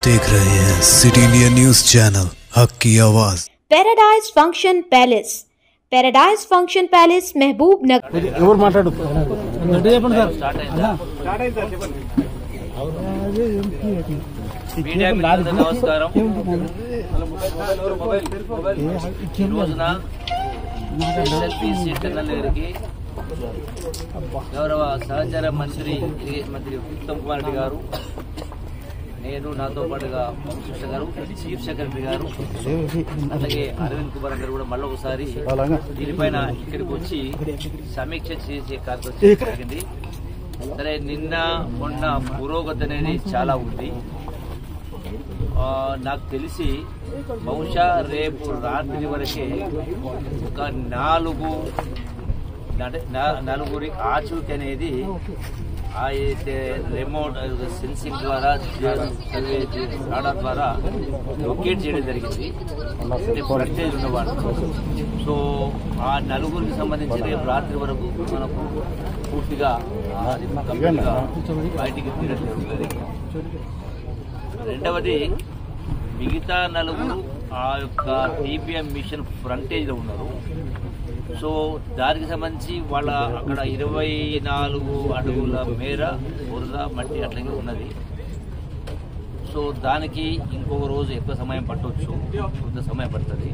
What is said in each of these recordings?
देख रहे हैं सिटी इंडिया न्यूज चैनल हक की आवाज। Paradise function palace, paradise function palace महबूब नगर। నమస్కారం. ఈ రోజున ఎస్ఎల్పిసి టన్నెల్కి గౌరవ సహచార మంత్రి ఉత్తమ్ కుమార్ రెడ్డి గారు, నేను నాతో పాటుగా కృష్ణ గారు, చీఫ్ సెక్రటరీ గారు, అలాగే అరవింద్ కుమార్ గారు కూడా మళ్ళీ ఒకసారి దీనిపైన ఇక్కడికి వచ్చి సమీక్ష చేసే కార్యక్రమం జరిగింది. సరే, నిన్న మొన్న పురోగతి అనేది చాలా ఉంది. నాకు తెలిసి బహుశా రేపు రాత్రి వరకే ఒక నలుగురి ఆచూకీ అనేది అయితే రిమోట్ సెన్సింగ్ ద్వారా రాడా ద్వారా లొకేట్ చేయడం జరిగింది, ఫ్రంటేజ్ ఉన్నవాడు. సో ఆ నలుగురికి సంబంధించి రేపు రాత్రి వరకు మనకు పూర్తిగా బయటికి తీయడం జరుగుతుంది. రెండవది, మిగతా నలుగురు ఆ యొక్క టీపీఎం మిషన్ ఫ్రంటేజ్లో ఉన్నారు. సో దానికి సంబంధించి వాళ్ళ అక్కడ 24 అడుగుల మేర బురద మట్టి అట్లాగే ఉన్నది. సో దానికి ఇంకొక రోజు ఎక్కువ సమయం పట్టవచ్చు, కొంత సమయం పడుతుంది.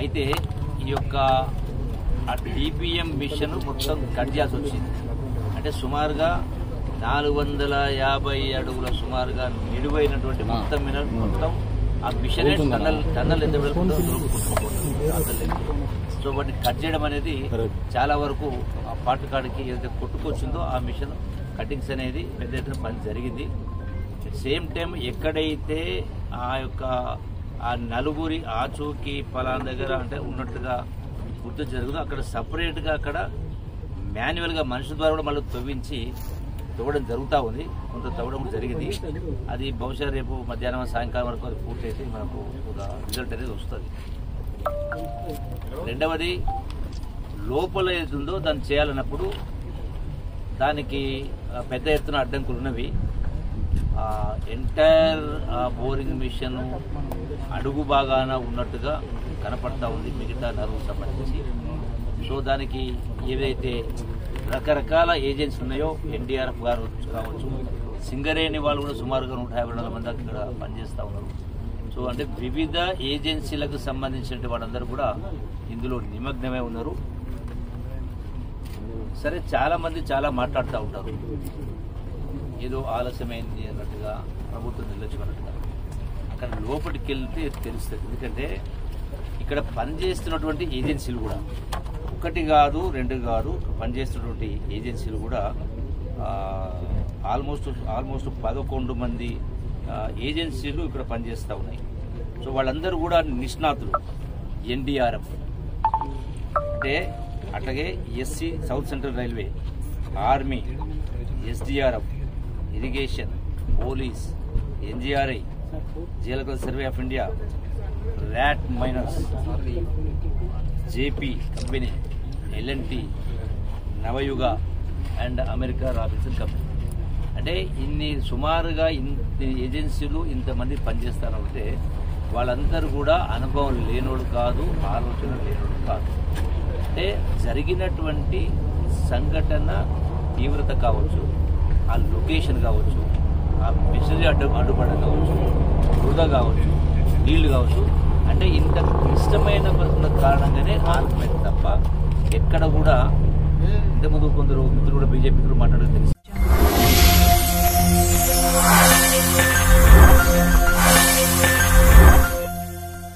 అయితే ఈ యొక్క ఆ టీపీఎం మిషన్ మొత్తం కట్ చేయాల్సి వచ్చింది. అంటే సుమారుగా 450 అడుగుల సుమారుగా నిలువైనటువంటి మొత్తం ఆ మిషన్ టన్నల్ ఎంత సో వాటిని కట్ చేయడం అనేది చాలా వరకు ఆ పాటు కాడికి ఏదైతే కొట్టుకొచ్చిందో ఆ మిషన్ కటింగ్స్ అనేది పెద్ద ఎత్తున పని జరిగింది. సేమ్ టైం ఎక్కడైతే ఆ యొక్క ఆ నలుగురి ఆచూకీ పలానా దగ్గర అంటే ఉన్నట్టుగా గుర్తు జరుగుతుందో అక్కడ సపరేట్గా అక్కడ మాన్యువల్గా మనుషుల ద్వారా కూడా మళ్ళీ తవ్వడం జరుగుతూ ఉంది. కొంత తవ్వడం కూడా జరిగింది. అది బహుశా రేపు మధ్యాహ్నం సాయంకాలం వరకు అది పూర్తయితే మనకు ఒక రిజల్ట్ అనేది వస్తుంది. రెండవది, లోపల ఏదుందో దాన్ని చేయాలన్నప్పుడు దానికి పెద్ద ఎత్తున అడ్డంకులు ఉన్నవి. ఎంటైర్ బోరింగ్ మిషన్ అడుగు బాగాన ఉన్నట్టుగా కనపడతా ఉంది మిగతా నరువుకు సంబంధించి. సో దానికి ఏదైతే రకరకాల ఏజెన్సీ ఉన్నాయో, ఎన్డీఆర్ఎఫ్ గారు కావచ్చు, సింగరేణి వాళ్ళు కూడా సుమారుగా 150 మంది అక్కడ పనిచేస్తూ ఉన్నారు. సో అంటే వివిధ ఏజెన్సీలకు సంబంధించిన వాళ్ళందరూ కూడా ఇందులో నిమగ్నమై ఉన్నారు. సరే, చాలా మంది చాలా మాట్లాడుతూ ఉంటారు, ఏదో ఆలస్యమైంది అన్నట్టుగా, ప్రభుత్వం నిర్లక్ష్యం అన్నట్టుగా. అక్కడ లోపలికి వెళ్తే తెలుస్తుంది. ఎందుకంటే ఇక్కడ పనిచేస్తున్నటువంటి ఏజెన్సీలు కూడా ఒకటి కాదు, రెండు కాదు, పనిచేస్తున్నటువంటి ఏజెన్సీలు కూడా ఆల్మోస్ట్ 11 మంది ఏజెన్సీలు ఇక్కడ పనిచేస్తూ ఉన్నాయి. సో వాళ్ళందరూ కూడా నిష్ణాతులు. ఎన్డీఆర్ఎఫ్ అంటే అట్లాగే SC south central railway, army, SDRF, irrigation, police, NGRI, geological survey of India, rat miners, JP company, LNT, Navayuga and America Robinson company. అంటే సుమారుగా ఇన్ని ఏజెన్సీలు ఇంతమంది పనిచేస్తారంటే వాళ్ళందరూ కూడా అనుభవం లేనోడు కాదు, ఆలోచన లేనోడు కాదు. అంటే జరిగినటువంటి సంఘటన తీవ్రత కావచ్చు, ఆ లొకేషన్ కావచ్చు, ఆ మిషనరీ అడ్డుపడ కావచ్చు, వృధా కావచ్చు, నీళ్లు కావచ్చు, అంటే ఇంత క్లిష్టమైన కారణంగానే ఆత్మహత్య తప్ప ఎక్కడ కూడా ఇంతకుముందు కొందరు మిత్రులు కూడా బీజేపీ మాట్లాడడం తెలుసు.